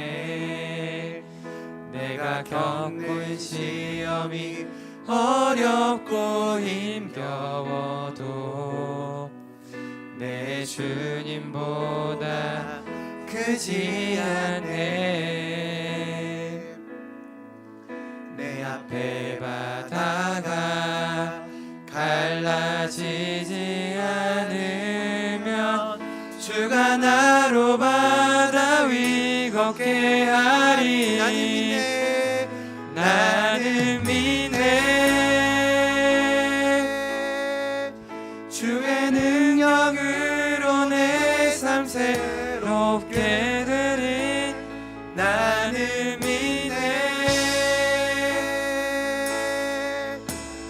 [SPEAKER 2] 내가 겪은 시험이 어렵고 힘겨워도 내 주님보다 크지 않네. 앞에 바다가 갈라지지 않으면 주가 나로 바다 위 걷게 하리. 나는 믿네. 주의 능력으로 내 삶 새롭게 되리. 나는 믿네.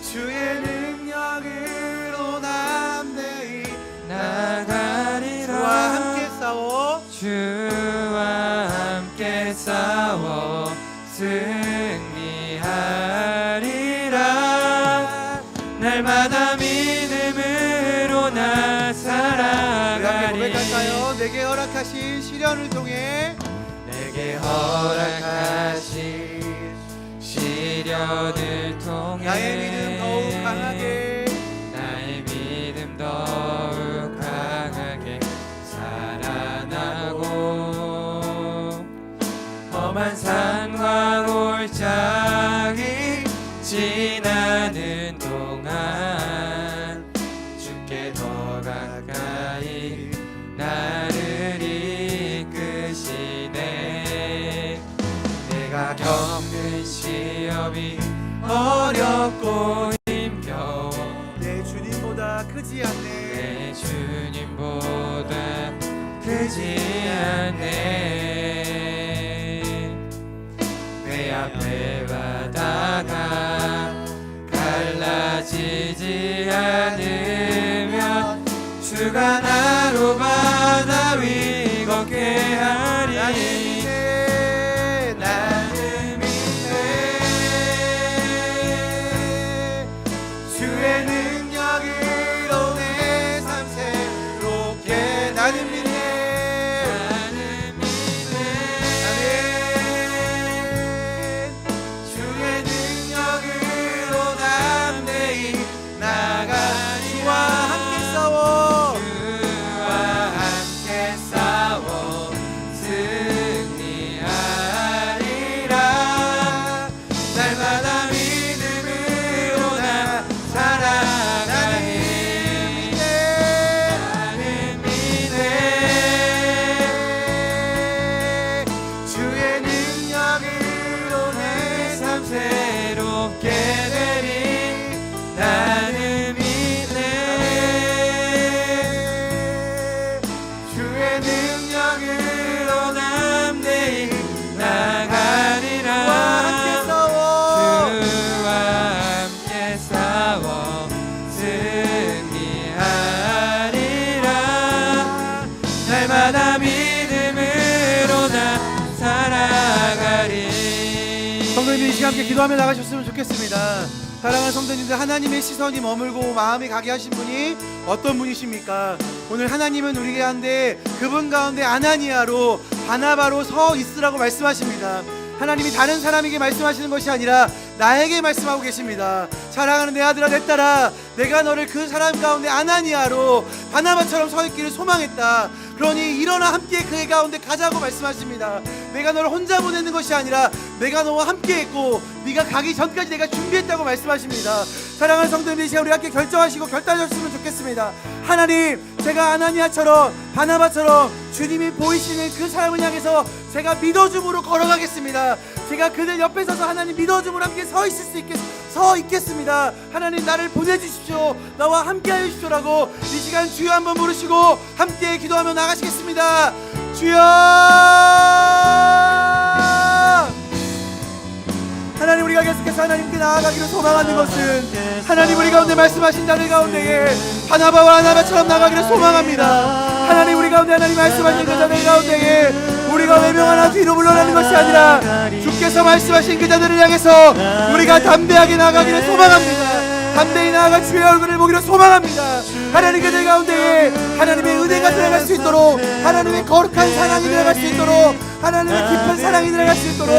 [SPEAKER 1] 주의 능력으로 남대히
[SPEAKER 2] 나가리라.
[SPEAKER 1] 주와 함께 싸워
[SPEAKER 2] 주와 함께 싸워 승리하리라. 날마다 믿음으로 나 살아가리.
[SPEAKER 1] 고백할까요? 내게 허락하신 시련을 통해
[SPEAKER 2] 내게 허락하신 시련을 통해
[SPEAKER 1] 나의 믿음 더욱 강하게
[SPEAKER 2] 나의 믿음 더욱 강하게 살아나고 험한 산과 골짜기 지나는 동안 주께 더 가까이 나를 이끄시네. 내가 겪는 시험이 어렵고 힘겨워
[SPEAKER 1] 내 주님보다 크지 않네.
[SPEAKER 2] 내 주님보다 크지 않네. 내 앞에 바다가 갈라지지 않으면 주가 나로 바다 위 걷게 하리. 나는 믿네.
[SPEAKER 1] 주의 능력으로 내 삶 새롭게 나는 믿네.
[SPEAKER 2] 나는 믿네.
[SPEAKER 1] 주의 능력으로 담대히 나가리. 주와 함께 싸워
[SPEAKER 2] 주와 함께 싸워 승리하리라. 날마다 믿음으로 나 살아가리. 나는 믿네.
[SPEAKER 1] 주의 능력으로 내 삶
[SPEAKER 2] 새롭게 되리. 나는 믿네.
[SPEAKER 1] 주의 능력으로
[SPEAKER 2] 담대히 나가리라.
[SPEAKER 1] 주와 함께 싸워
[SPEAKER 2] 주와 함께 싸워 승리하리라. 날마다 믿음으로 나 살아가리.
[SPEAKER 1] 성도님들 이 시간 함께 기도하며 나가셨으면 좋겠습니다. 사랑하는 성도님들, 하나님의 시선이 머물고 마음이 가게 하신 분이 어떤 분이십니까? 오늘 하나님은 우리 가운데 그분 가운데 아나니아로 바나바로 서 있으라고 말씀하십니다. 하나님이 다른 사람에게 말씀하시는 것이 아니라 나에게 말씀하고 계십니다. 사랑하는 내 아들아 내 딸아, 내가 너를 그 사람 가운데 아나니아로 바나바처럼 서 있기를 소망했다. 그러니 일어나 함께 그의 가운데 가자고 말씀하십니다. 내가 너를 혼자 보내는 것이 아니라 내가 너와 함께 있고 네가 가기 전까지 내가 준비했다고 말씀하십니다. 사랑하는 성도님들, 이 시간 우리 함께 결정하시고 결단하셨으면 좋겠습니다. 하나님, 제가 아나니아처럼 바나바처럼 주님이 보이시는 그 사람을 향해서 제가 믿어줌으로 걸어가겠습니다. 제가 그들 옆에 서서 하나님 믿어줌으로 함께 서 있겠습니다. 하나님, 나를 보내주십시오. 나와 함께 하여 주십시오라고 이 시간 주여 한번 부르시고 함께 기도하며 나가시겠습니다. 주여! 하나님, 우리가 계속해서 하나님께 나아가기를 소망하는 것은 하나님 우리 가운데 말씀하신 자들 가운데에 바나바와 아나바처럼 나가기를 소망합니다. 하나님, 우리 가운데 하나님 말씀하신 그 자들 가운데에 우리가 외명 하나 뒤로 물러나는 것이 아니라 주께서 말씀하신 그 자들을 향해서 우리가 담대하게 나아가기를 소망합니다. 담대히 나아가 주의 얼굴을 보기를 소망합니다. 하나님, 그들 가운데에 하나님의 은혜가 들어갈 수 있도록, 하나님의 거룩한 사랑이 들어갈 수 있도록, 하나님의 깊은 사랑이 들어갈 수 있도록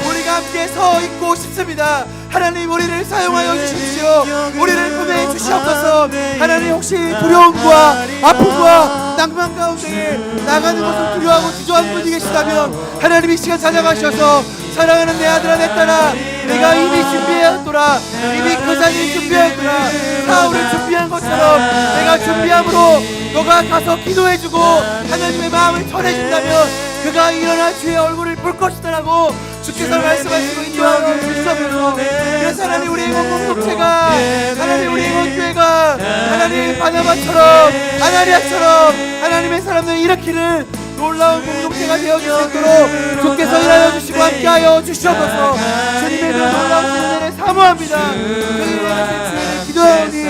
[SPEAKER 1] 우리가 함께 서 있고 싶습니다. 하나님, 우리를 사용하여 주십시오. 우리를 보내 주시옵소서. 하나님, 혹시 두려움과 아픔과 낭만 가운데 나가는 것을 두려워하고 주저하는 분이 계시다면 하나님 이 시간 찾아가셔서 사랑하는 내 아들아 내 딸아, 내가 이미 준비하였노라. 이미 그 자리를 준비하였노라. 사울을 준비한 것처럼 내가 준비함으로 너가 가서 기도해주고 하나님의 마음을 전해준다면 그가 일어나 주의 얼굴을 볼 것이다라고 주께서 말씀하시고 인도하고 주시옵소서. 그래서 하나님 우리 이곳 공동체가, 하나님 우리 이곳 교회가 하나님 바나바처럼 아나니아처럼 하나님의 사람들을 일으키는 놀라운 공동체가 되어줄 수 있도록 주께서 일하여 주시고 함께하여 주시옵소서. 주님의 그 놀라운 은혜를 사모합니다. 주님의 주님을 기도하오니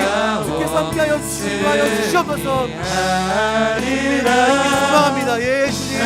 [SPEAKER 1] 주께서 함께하여 주시고 하여 주시옵소서. 주님의 나라님께 소망합니다. 예 주님.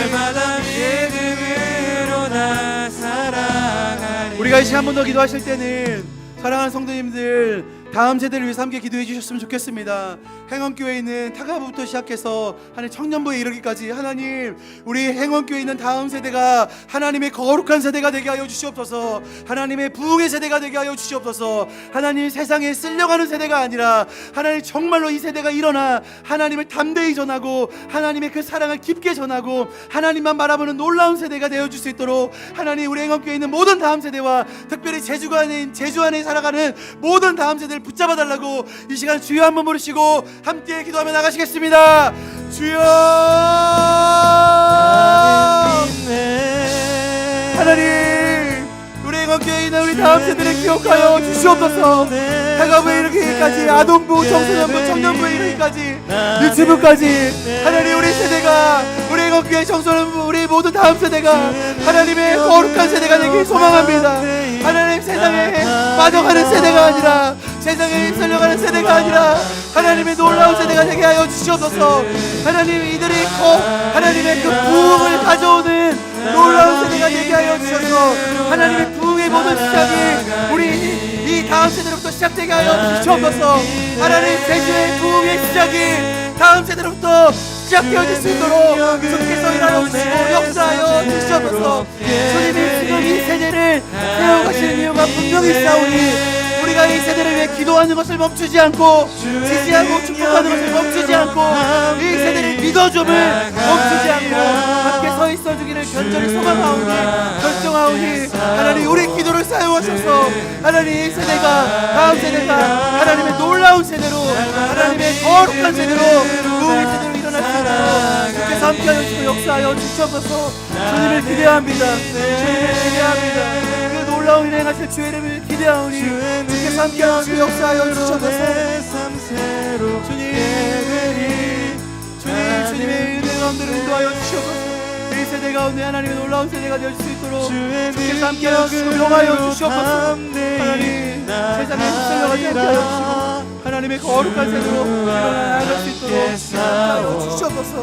[SPEAKER 1] 우리가 이 시간 한 번 더 기도하실 때는 사랑하는 성도님들 다음 세대를 위해서 함께 기도해 주셨으면 좋겠습니다. 행원교회에 있는 타가부부터 시작해서 하나님 청년부에 이르기까지 하나님 우리 행원교회에 있는 다음 세대가 하나님의 거룩한 세대가 되게 하여 주시옵소서. 하나님의 부흥의 세대가 되게 하여 주시옵소서. 하나님 세상에 쓸려가는 세대가 아니라 하나님 정말로 이 세대가 일어나 하나님을 담대히 전하고 하나님의 그 사랑을 깊게 전하고 하나님만 바라보는 놀라운 세대가 되어줄 수 있도록 하나님 우리 행원교회에 있는 모든 다음 세대와 특별히 제주 안에 살아가는 모든 다음 세대를 붙잡아 달라고 이 시간 주여 한번 부르시고 함께 기도하며 나가시겠습니다. 주여 하나님 우리 행원교회에 있는 우리 다음 세대를 기억하여 주시옵소서. 다가부에 이르기까지 아동부, 청소년부, 청년부에 이르기까지 유치부까지 하나님 우리 세대가 우리 행원교회 청소년부 우리 모두 다음 세대가 하나님의 거룩한 세대가 되길 소망합니다. 하나님 세상에 빠져가는 세대가 아니라 세상에 휩쓸려가는 세대가 아니라 하나님의 놀라운 세대가 되게 하여 주시옵소서. 하나님 이들이 꼭 하나님의 그 부흥을 가져오는 놀라운 세대가 되게 하여 주셔서 하나님의 부흥의 모든 시작이 우리 이 다음 세대로부터 시작되게 하여 주시옵소서. 하나님 제주의 부흥의 시작이 다음 세대로부터 시작되어질 수 있도록 주께서 일하여 주시고 역사하여 주시옵소서. 주님이 지금 이 세대를 세워가시는 이유가 분명히 있사오니 우리가 이 세대를 위해 기도하는 것을 멈추지 않고 지지하고 축복하는 것을 멈추지 않고 이 세대를 믿어줌을 멈추지 않고 함께 서 있어 주기를 간절히 소망하오니 결정하오니 하나님 우리 기도를 사용하셔서 하나님 이 세대가 다음 세대가 하나님의 놀라운 세대로 하나님의 거룩한 세대로 부흥의 세대로 일어날 수 있도록 주께서 함께하여 주시고 역사하여 주시옵소서. 주님을 기대합니다. 주님을 기대합니다. 놀라운 일 행하실 주의 이름을 기대하오니 주께서 함께하여 주시고 역사하여 주시옵소서. 주님의 은혜 가운데로 인도하여 주시옵소서. 이 세대 가운데 하나님의 놀라운 세대가 될 수 있도록 주께서 함께하여 주시고 용하여 주시옵소서. 하나님 세상에 휩쓸려가지 않게 하여 주시고 하나님의 거룩한 세대로 일어나갈 수 있도록 함께하여 주시옵소서.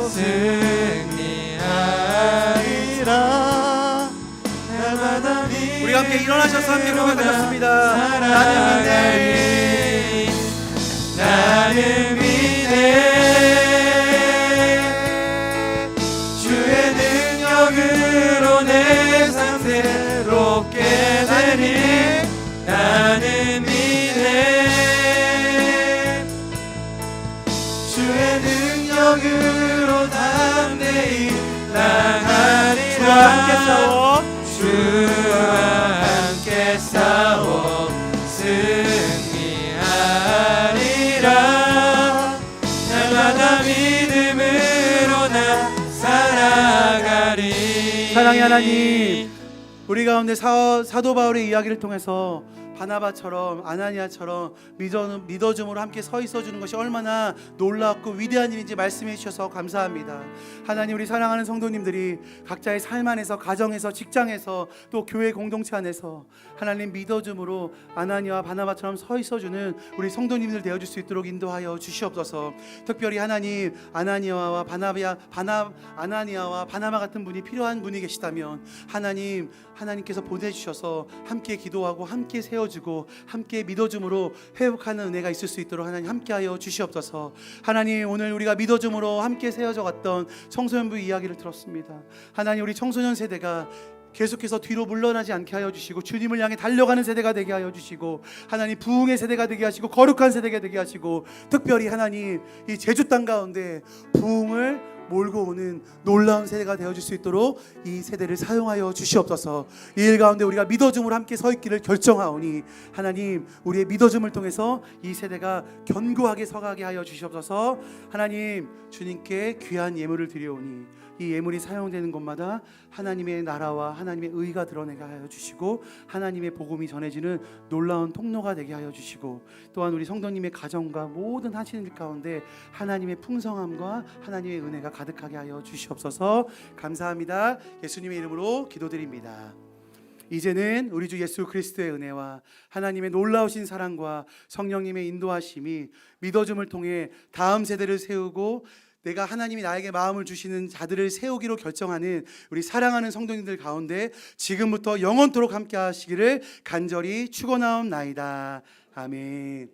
[SPEAKER 1] 우리가 함께 일어나셔서 함께 고백하셨습니다. 나는 믿네
[SPEAKER 2] 나는 믿네 주의 능력으로 내 삶 새롭게 되니 나는 믿네 주의 능력으로 담대히 나가리라.
[SPEAKER 1] 주와 함께 싸워
[SPEAKER 2] 주와 함께 싸워 승리하리라. 날마다 믿음으로 나 살아가리.
[SPEAKER 1] 사랑의 하나님 우리 가운데 사도 바울의 이야기를 통해서 바나바처럼 아나니아처럼 믿어줌으로 함께 서 있어주는 것이 얼마나 놀랍고 위대한 일인지 말씀해 주셔서 감사합니다. 하나님 우리 사랑하는 성도님들이 각자의 삶 안에서 가정에서 직장에서 또 교회 공동체 안에서 하나님 믿어줌으로 아나니아와 바나바처럼 서 있어주는 우리 성도님들 되어줄 수 있도록 인도하여 주시옵소서. 특별히 하나님 아나니아와 바나바 같은 분이 필요한 분이 계시다면 하나님께서 보내주셔서 함께 기도하고 함께 세워주고 함께 믿어줌으로 회복하는 은혜가 있을 수 있도록 하나님 함께하여 주시옵소서. 하나님 오늘 우리가 믿어줌으로 함께 세워져 갔던 청소년부 이야기를 들었습니다. 하나님 우리 청소년 세대가 계속해서 뒤로 물러나지 않게 하여 주시고 주님을 향해 달려가는 세대가 되게 하여 주시고 하나님 부흥의 세대가 되게 하시고 거룩한 세대가 되게 하시고 특별히 하나님 이 제주 땅 가운데 부흥을 몰고 오는 놀라운 세대가 되어줄 수 있도록 이 세대를 사용하여 주시옵소서. 이 일 가운데 우리가 믿어줌으로 함께 서 있기를 결정하오니 하나님, 우리의 믿어줌을 통해서 이 세대가 견고하게 서가게 하여 주시옵소서. 하나님, 주님께 귀한 예물을 드려오니 이 예물이 사용되는 곳마다 하나님의 나라와 하나님의 의가 드러내게 하여 주시고 하나님의 복음이 전해지는 놀라운 통로가 되게 하여 주시고, 또한 우리 성도님의 가정과 모든 하시는 일 가운데 하나님의 풍성함과 하나님의 은혜가 가득하게 하여 주시옵소서. 감사합니다. 예수님의 이름으로 기도드립니다. 이제는 우리 주 예수 그리스도의 은혜와 하나님의 놀라우신 사랑과 성령님의 인도하심이 믿어줌을 통해 다음 세대를 세우고 내가 하나님이 나에게 마음을 주시는 자들을 세우기로 결정하는 우리 사랑하는 성도님들 가운데 지금부터 영원토록 함께 하시기를 간절히 축원하옵나이다. 아멘.